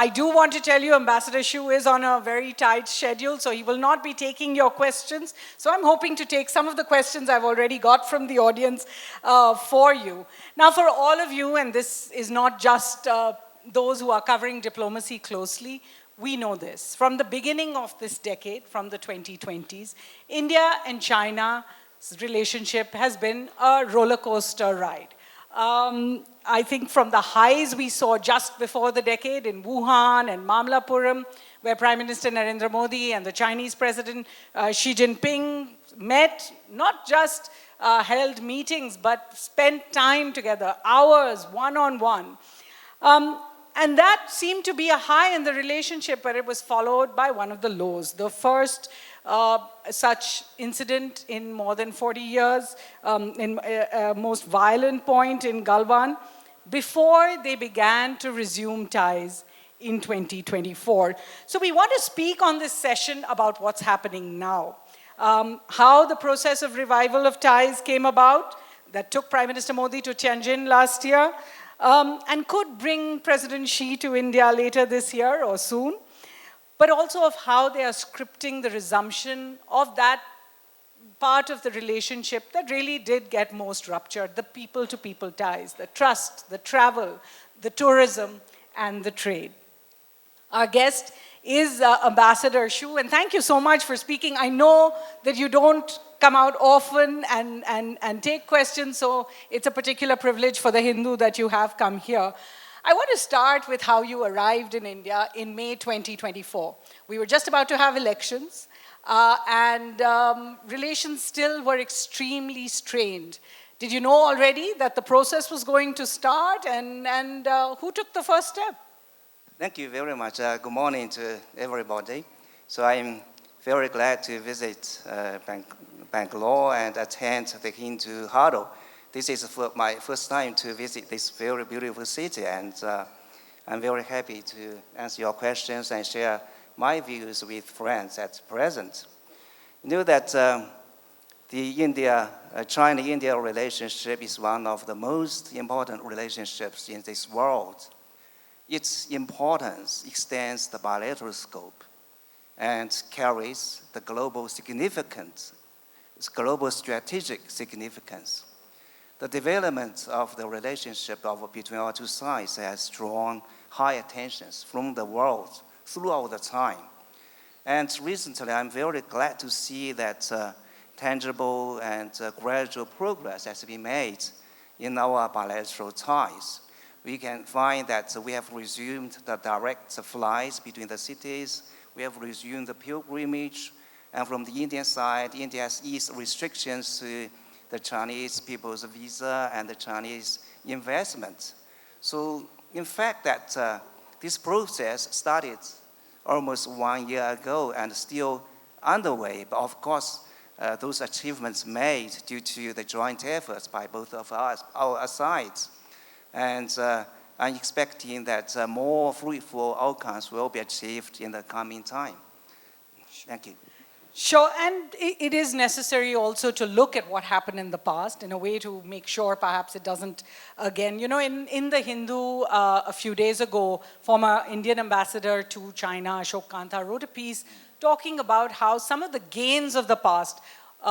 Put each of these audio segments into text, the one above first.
I do want to tell you Ambassador Xu is on a very tight schedule, so he will not be taking your questions. So I'm hoping to take some of the questions I've already got from the audience for you. Now, for all of you, and this is not just those who are covering diplomacy closely, we know this. From the beginning of this decade, from the 2020s, India and China's relationship has been a roller coaster ride. I think from the highs we saw just before the decade in Wuhan and Mamallapuram, where Prime Minister Narendra Modi and the Chinese President Xi Jinping met, not just held meetings, but spent time together, hours, one-on-one. And that seemed to be a high in the relationship, but it was followed by one of the lows. The first such incident in more than 40 years, most violent point in Galwan, before they began to resume ties in 2024. So we want to speak on this session about what's happening now. How the process of revival of ties came about, that took Prime Minister Modi to Tianjin last year, and could bring President Xi to India later this year or soon, but also of how they are scripting the resumption of that part of the relationship that really did get most ruptured, the people-to-people ties, the trust, the travel, the tourism, and the trade. Our guest is Ambassador Xu, and thank you so much for speaking. I know that you don't come out often and take questions, so it's a particular privilege for the Hindu that you have come here. I want to start with how you arrived in India in May 2024. We were just about to have elections, and relations still were extremely strained. Did you know already that the process was going to start, and who took the first step? Thank you very much. Good morning to everybody. So I'm very glad to visit Bangalore and attend the Hindu Huddle. This is my first time to visit this very beautiful city, and I'm very happy to answer your questions and share my views with friends at present. You know that the China-India relationship is one of the most important relationships in this world. Its importance extends the bilateral scope and carries the global significance, global strategic significance. The development of the relationship between our two sides has drawn high attention from the world throughout the time. And recently, I'm very glad to see that tangible and gradual progress has been made in our bilateral ties. We can find that we have resumed the direct flights between the cities. We have resumed the pilgrimage. And from the Indian side, India has eased restrictions to the Chinese people's visa and the Chinese investment. So in fact, that this process started almost 1 year ago and still underway. But of course, those achievements made due to the joint efforts by both of us, our sides. And I'm expecting that more fruitful outcomes will be achieved in the coming time. Thank you. Sure, and it is necessary also to look at what happened in the past in a way to make sure perhaps it doesn't again. You know, in the Hindu, a few days ago, former Indian ambassador to China, Ashok Kanta, wrote a piece talking about how some of the gains of the past,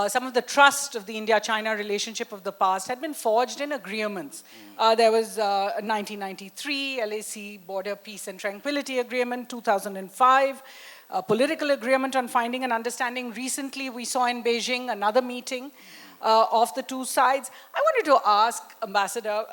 some of the trust of the India-China relationship of the past had been forged in agreements. There was a 1993 LAC Border Peace and Tranquility Agreement, 2005, a political agreement on finding an understanding. Recently, we saw in Beijing another meeting of the two sides. I wanted to ask, Ambassador,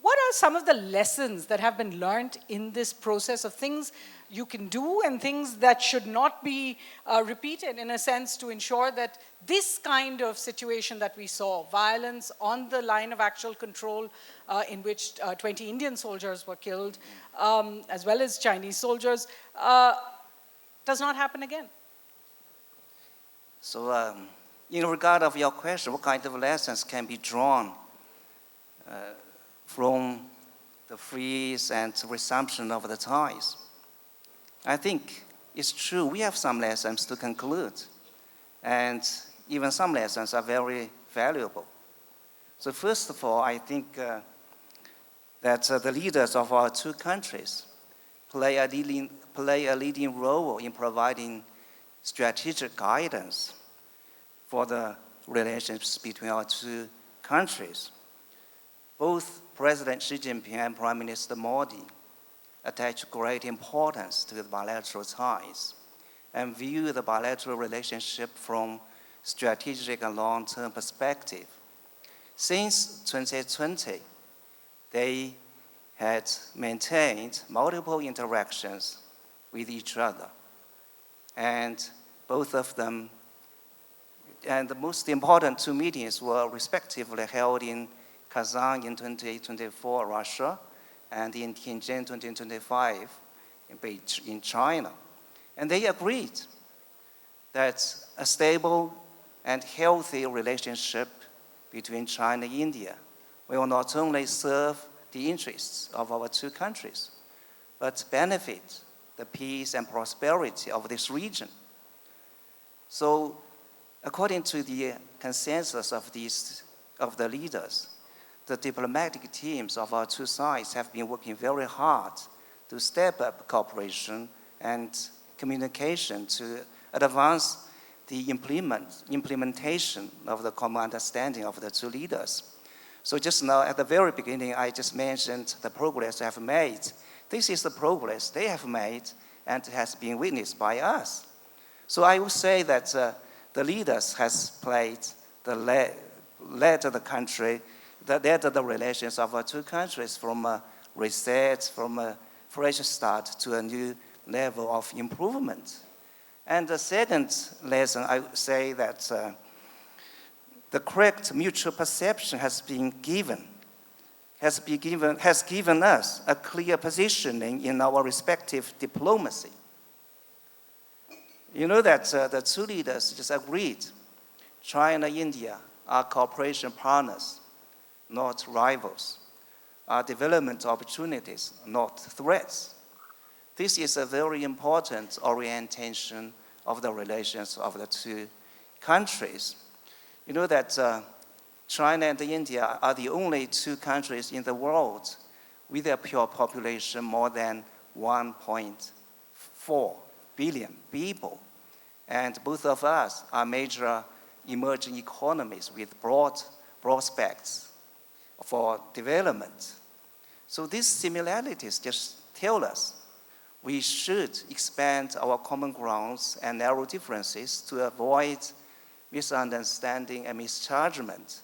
what are some of the lessons that have been learned in this process of things you can do and things that should not be repeated, in a sense, to ensure that this kind of situation that we saw, violence on the line of actual control in which 20 Indian soldiers were killed, as well as Chinese soldiers, does not happen again? So in regard of your question, what kind of lessons can be drawn from the freeze and resumption of the ties? I think it's true, we have some lessons to conclude, and even some lessons are very valuable. So first of all, I think that the leaders of our two countries play a leading role in providing strategic guidance for the relationships between our two countries. Both President Xi Jinping and Prime Minister Modi attach great importance to the bilateral ties and view the bilateral relationship from strategic and long-term perspective. Since 2020, they had maintained multiple interactions with each other. And both of them, and the most important two meetings were respectively held in Kazan in 2024, Russia, and in Tianjin 2025 in China. And they agreed that a stable and healthy relationship between China and India will not only serve the interests of our two countries, but benefit the peace and prosperity of this region. So, according to the consensus of the leaders, the diplomatic teams of our two sides have been working very hard to step up cooperation and communication to advance the implementation of the common understanding of the two leaders. So just now, at the very beginning, I just mentioned the progress they have made. This is the progress they have made and has been witnessed by us. So I would say that the leaders has played led the country, led the relations of our two countries from a reset, from a fresh start to a new level of improvement. And the second lesson, I would say that the correct mutual perception has given us a clear positioning in our respective diplomacy. You know that the two leaders just agreed China and India are cooperation partners, not rivals, are development opportunities, not threats. This is a very important orientation of the relations of the two countries. You know that China and India are the only two countries in the world with a pure population more than 1.4 billion people. And both of us are major emerging economies with broad prospects for development. So these similarities just tell us we should expand our common grounds and narrow differences to avoid misunderstanding and misjudgment.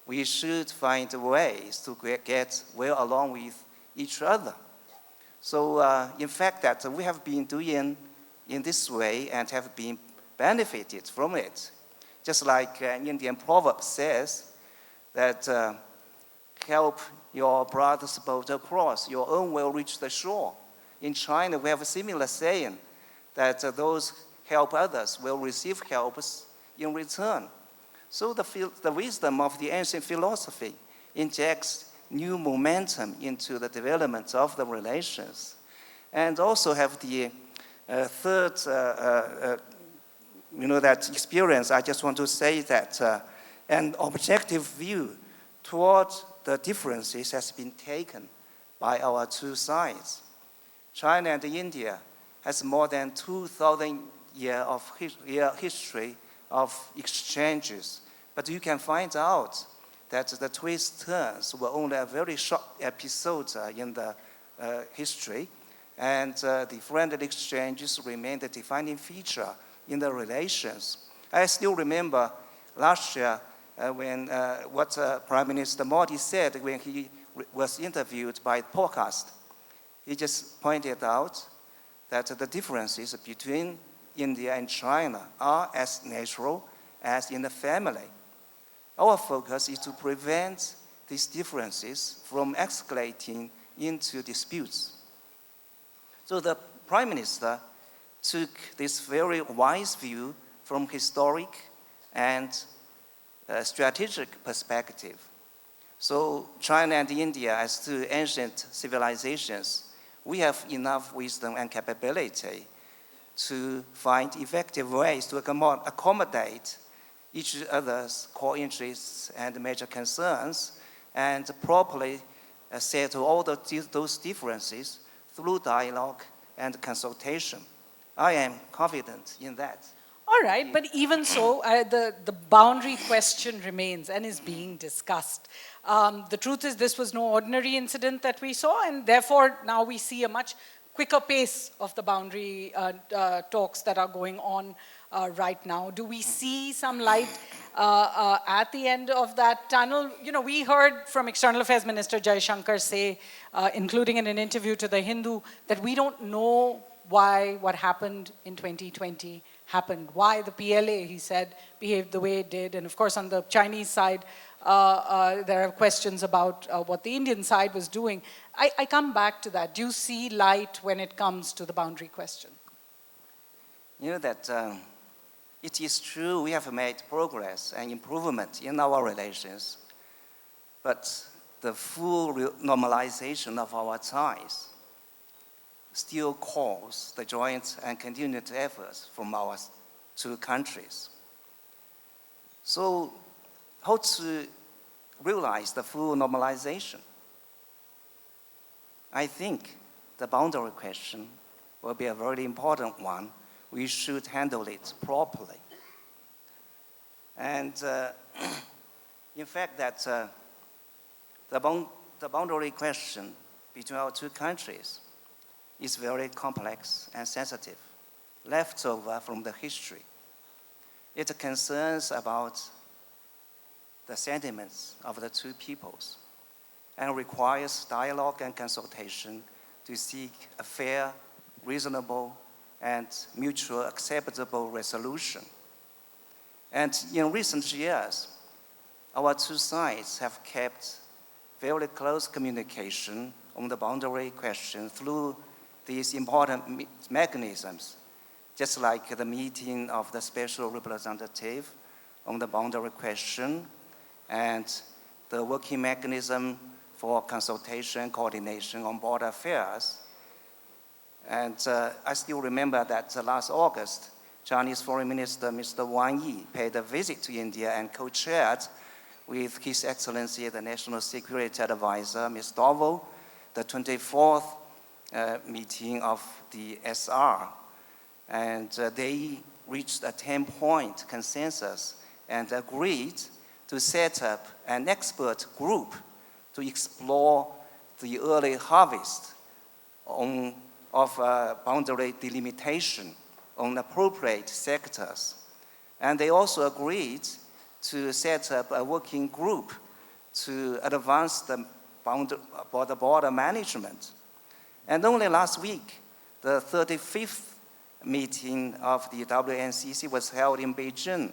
We should find ways to get well along with each other. So in fact that we have been doing in this way and have been benefited from it. Just like an Indian proverb says that help your brother's boat across, your own will reach the shore. In China, we have a similar saying that those help others will receive helps in return. So the wisdom of the ancient philosophy injects new momentum into the development of the relations. And also have the third, that experience, I just want to say that an objective view toward the differences has been taken by our two sides. China and India has more than 2,000 years of history of exchanges. But you can find out that the twists turns were only a very short episode in the history. And the friendly exchanges remain the defining feature in the relations. I still remember last year when what Prime Minister Modi said when he was interviewed by podcast. He just pointed out that the differences between India and China are as natural as in a family. Our focus is to prevent these differences from escalating into disputes. So the Prime Minister took this very wise view from historic and strategic perspective. So China and India, as two ancient civilizations, we have enough wisdom and capability to find effective ways to accommodate each other's core interests and major concerns and properly settle all those differences through dialogue and consultation. I am confident in that. All right, but even so, the boundary question remains and is being discussed. The truth is this was no ordinary incident that we saw, and therefore now we see a much quicker pace of the boundary talks that are going on right now. Do we see some light at the end of that tunnel? You know, we heard from External Affairs Minister Jaishankar say, including in an interview to the Hindu, that we don't know why what happened in 2020 happened, why the PLA, he said, behaved the way it did. And of course, on the Chinese side, there are questions about what the Indian side was doing. I come back to that. Do you see light when it comes to the boundary question? You know that it is true we have made progress and improvement in our relations, but the full normalization of our ties still calls the joint and continued efforts from our two countries. So how to realize the full normalization? I think the boundary question will be a very important one. We should handle it properly. And in fact, that the boundary question between our two countries is very complex and sensitive, left over from the history. It concerns about the sentiments of the two peoples and requires dialogue and consultation to seek a fair, reasonable, and mutual acceptable resolution. And in recent years, our two sides have kept very close communication on the boundary question through these important mechanisms, just like the meeting of the special representative on the boundary question and the working mechanism for consultation and coordination on border affairs. And I still remember that last August, Chinese Foreign Minister Mr. Wang Yi paid a visit to India and co-chaired with His Excellency the National Security Advisor, Ms. Doval, the 24th meeting of the SR. And they reached a 10-point consensus and agreed to set up an expert group to explore the early harvest of boundary delimitation on appropriate sectors. And they also agreed to set up a working group to advance the border management. And only last week, the 35th meeting of the WNCC was held in Beijing.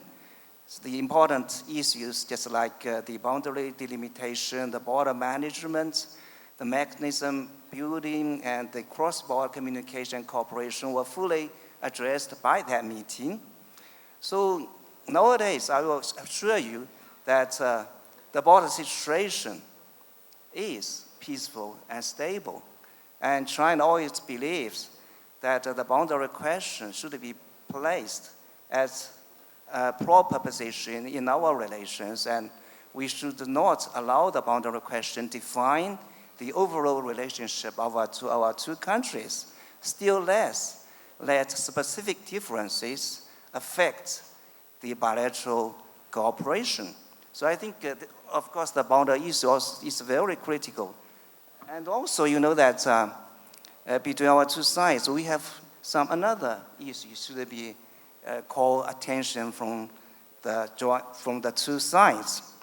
So the important issues, just like the boundary delimitation, the border management, the mechanism building, and the cross-border communication cooperation were fully addressed by that meeting. So nowadays, I will assure you that the border situation is peaceful and stable. And China always believes that the boundary question should be placed as a proper position in our relations, and we should not allow the boundary question define the overall relationship of our two countries. Still less, let specific differences affect the bilateral cooperation. So I think, of course, the boundary issue is very critical. And also, you know that between our two sides, we have another issue should be called attention from the two sides.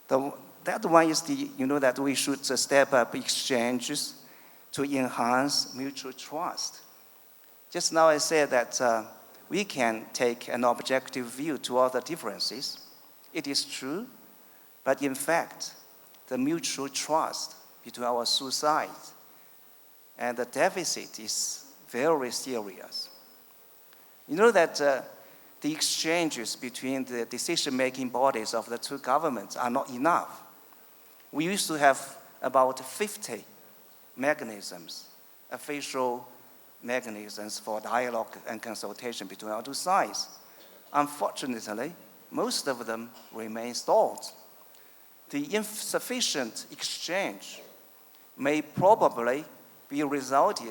That one is that we should step up exchanges to enhance mutual trust. Just now I said that we can take an objective view to all the differences. It is true, but in fact, the mutual trust between our two sides and the deficit is very serious. You know that the exchanges between the decision-making bodies of the two governments are not enough. We used to have about 50 mechanisms, official mechanisms for dialogue and consultation between our two sides. Unfortunately, most of them remain stalled. The insufficient exchange may probably will result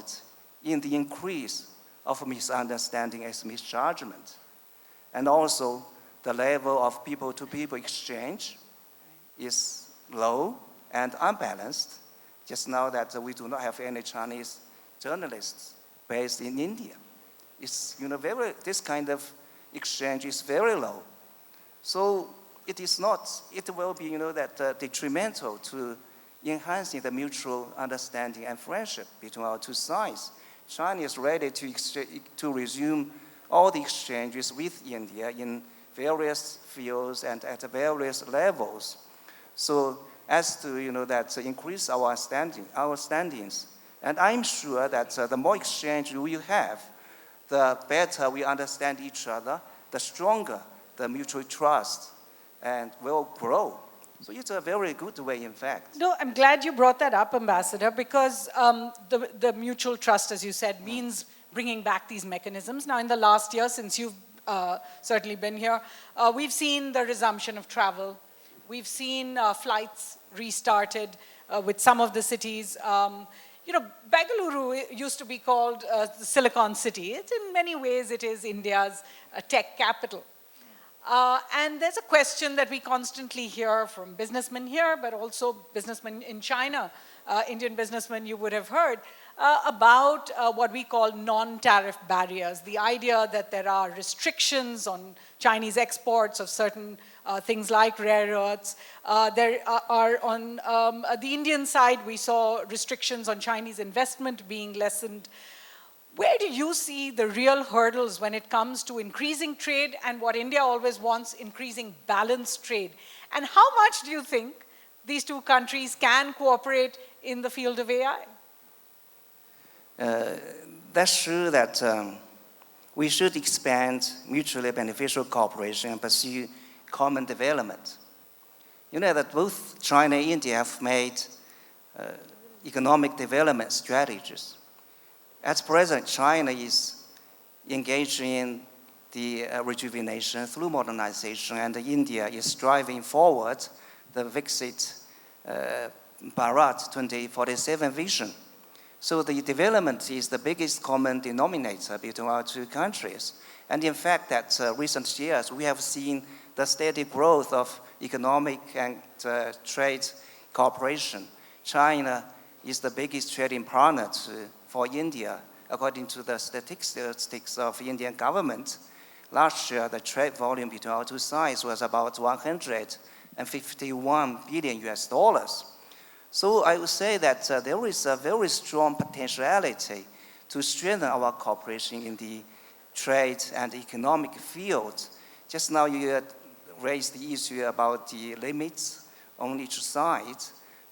in the increase of misunderstanding and misjudgment. And also, the level of people-to-people exchange is low and unbalanced. Just now that we do not have any Chinese journalists based in India. It's, this kind of exchange is very low. So it will be, detrimental to enhancing the mutual understanding and friendship between our two sides. China is ready to resume all the exchanges with India in various fields and at various levels. So as to, increase our standings. And I'm sure that the more exchange we have, the better we understand each other, the stronger the mutual trust and will grow. So it's a very good way, in fact. No, I'm glad you brought that up, Ambassador, because the mutual trust, as you said, means bringing back these mechanisms. Now, in the last year, since you've certainly been here, we've seen the resumption of travel. We've seen flights restarted with some of the cities. Bengaluru used to be called the Silicon City. In many ways, it is India's tech capital. And there's a question that we constantly hear from businessmen here, but also businessmen in China, Indian businessmen you would have heard, about what we call non-tariff barriers, the idea that there are restrictions on Chinese exports of certain things like rare earths. There are on the Indian side, we saw restrictions on Chinese investment being lessened. Where do you see the real hurdles when it comes to increasing trade and what India always wants, increasing balanced trade? And how much do you think these two countries can cooperate in the field of AI? That's true that we should expand mutually beneficial cooperation and pursue common development. You know that both China and India have made economic development strategies. At present, China is engaged in the rejuvenation through modernization, and India is driving forward the Viksit Bharat 2047 vision. So the development is the biggest common denominator between our two countries. And in fact, that recent years, we have seen the steady growth of economic and trade cooperation. China is the biggest trading partner for India, according to the statistics of the Indian government. Last year, the trade volume between our two sides was about 151 billion US dollars. So I would say that there is a very strong potentiality to strengthen our cooperation in the trade and economic field. Just now you raised the issue about the limits on each side.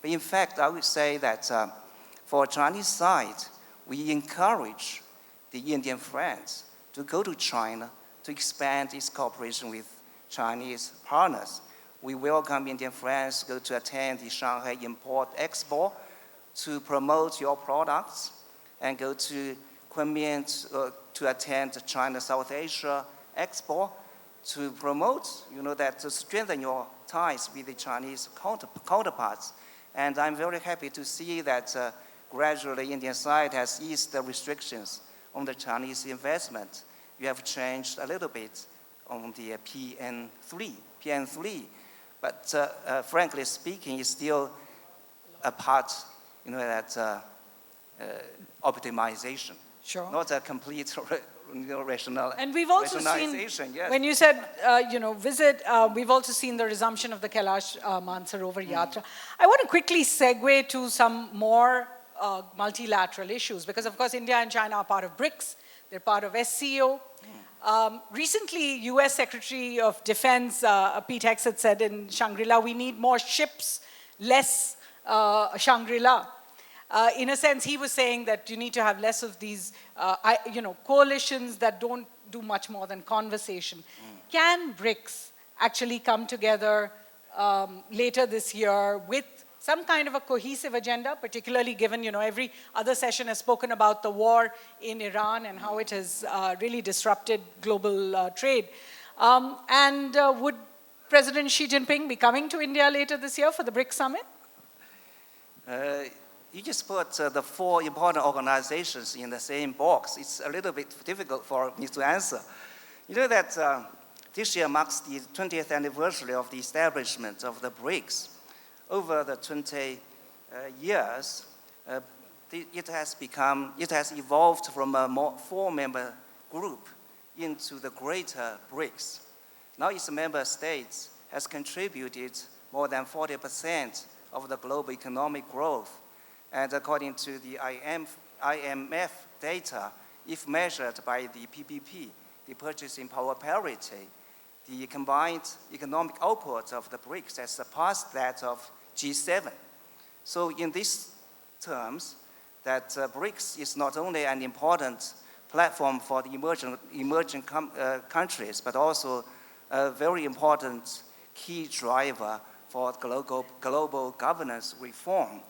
But in fact, I would say that for Chinese side, we encourage the Indian friends to go to China to expand its cooperation with Chinese partners. We welcome Indian friends to go to attend the Shanghai Import Expo to promote your products, and go to Kunming to attend the China South Asia Expo to promote, to strengthen your ties with the Chinese counterparts. And I'm very happy to see that gradually Indian side has eased the restrictions on the Chinese investment. We have changed a little bit on the PN3. But frankly speaking, it's still a part, that optimization. Sure. Not a complete rational. And we've also seen, yes. when you said, visit, we've also seen the resumption of the Kailash Mansarovar Yatra. I want to quickly segue to some more multilateral issues, because of course India and China are part of BRICS, they're part of SCO. Recently, US Secretary of Defense Pete Hegseth said in Shangri-La, we need more ships, less Shangri-La. In a sense, he was saying that you need to have less of these, coalitions that don't do much more than conversation. Can BRICS actually come together later this year with some kind of a cohesive agenda, particularly given, every other session has spoken about the war in Iran and how it has really disrupted global trade. Would President Xi Jinping be coming to India later this year for the BRICS summit? you just put the 4 important organizations in the same box. It's a little bit difficult for me to answer. You know that this year marks the 20th anniversary of the establishment of the BRICS. Over the 20 years, it has evolved from a 4-member group into the greater BRICS. Now its member states has contributed more than 40% of the global economic growth. And according to the IMF data, if measured by the PPP, the purchasing power parity, the combined economic output of the BRICS has surpassed that of G7. So in these terms, that BRICS is not only an important platform for the emerging countries, but also a very important key driver for global governance reform.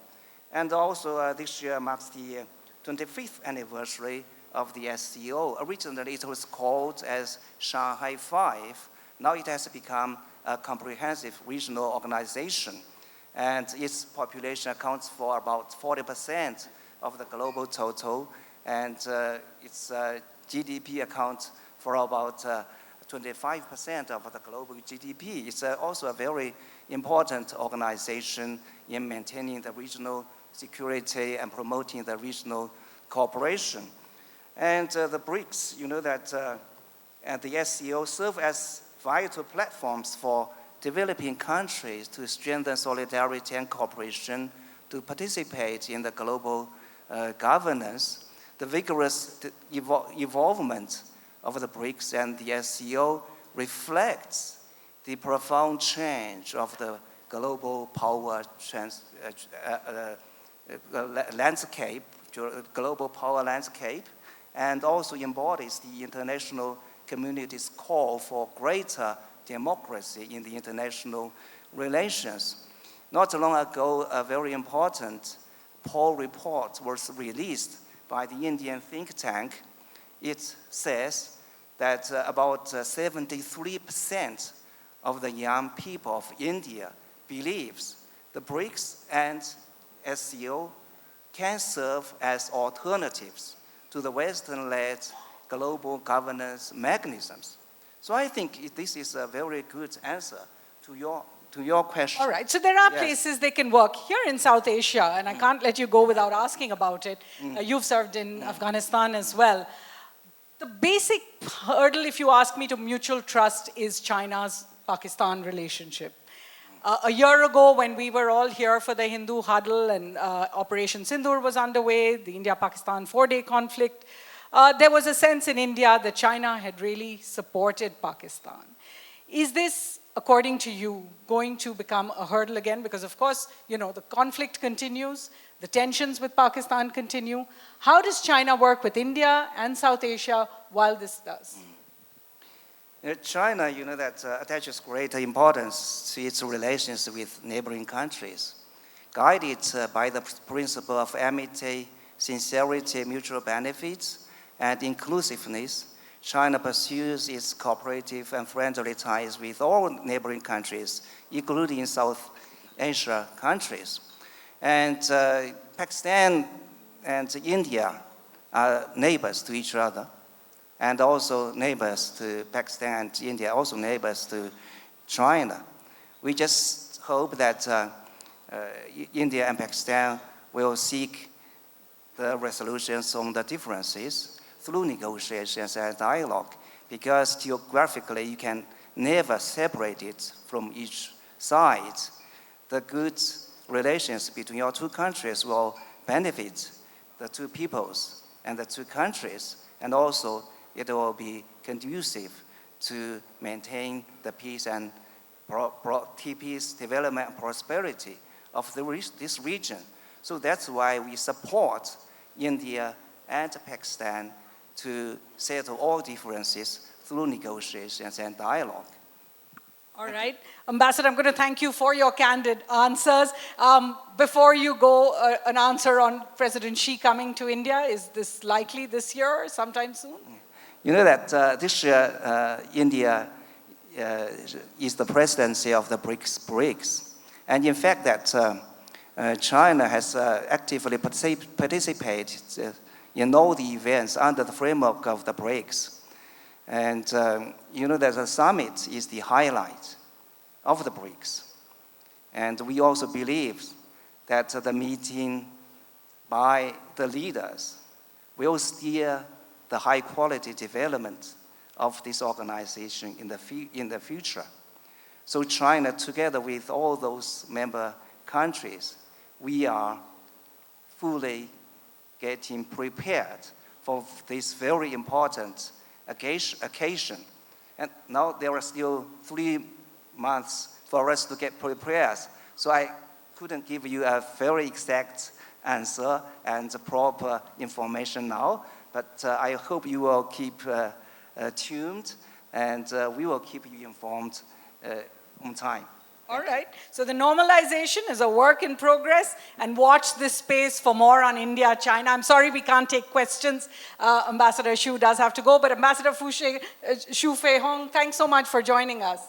And also this year marks the 25th anniversary of the SCO. Originally it was called as Shanghai 5. Now it has become a comprehensive regional organization. And its population accounts for about 40% of the global total. And its GDP accounts for about 25% of the global GDP. It's also a very important organization in maintaining the regional security and promoting the regional cooperation. And the BRICS, you know that and the SCO serve as vital platforms for developing countries to strengthen solidarity and cooperation, to participate in the global governance. The vigorous evolvement of the BRICS and the SCO reflects the profound change of the global power landscape, and also embodies the international community's call for greater democracy in the international relations. Not long ago, a very important poll report was released by the Indian think tank. It says that about 73% of the young people of India believes the BRICS and SCO can serve as alternatives to the Western-led global governance mechanisms. So I think this is a very good answer to your question. All right, so there are places they can work. Here in South Asia, and I can't let you go without asking about it, you've served in Afghanistan as well. The basic hurdle, if you ask me, to mutual trust is China's-Pakistan relationship. A year ago, when we were all here for the Hindu Huddle and Operation Sindoor was underway, the India-Pakistan 4-day conflict, there was a sense in India that China had really supported Pakistan. Is this, according to you, going to become a hurdle again? Because of course, you know, the conflict continues, the tensions with Pakistan continue. How does China work with India and South Asia while this does? China, you know, that attaches great importance to its relations with neighboring countries. Guided by the principle of amity, sincerity, mutual benefits, and inclusiveness, China pursues its cooperative and friendly ties with all neighboring countries, including South Asia countries. And Pakistan and India are neighbors to each other, and also neighbors to Pakistan and India, also neighbors to China. We just hope that India and Pakistan will seek the resolutions on the differences through negotiations and dialogue, because geographically you can never separate it from each side. The good relations between your two countries will benefit the two peoples and the two countries, and also it will be conducive to maintain the peace and peace, development, and prosperity of this region. So that's why we support India and Pakistan to settle all differences through negotiations and dialogue. All right. Ambassador, I'm going to thank you for your candid answers. Before you go, an answer on President Xi coming to India. Is this likely this year or sometime soon? You know that this year, India is the presidency of the BRICS. And in fact, that China has actively participated in all the events under the framework of the BRICS. And you know that the summit is the highlight of the BRICS. And we also believe that the meeting by the leaders will steer the high-quality development of this organization in the future. So China, together with all those member countries, we are fully getting prepared for this very important occasion. And now there are still 3 months for us to get prepared. So I couldn't give you a very exact answer and proper information now, but I hope you will keep tuned, and we will keep you informed on time. All right. So the normalization is a work in progress, and watch this space for more on India, China. I'm sorry we can't take questions. Ambassador Xu does have to go, but Ambassador Xu Feihong, thanks so much for joining us.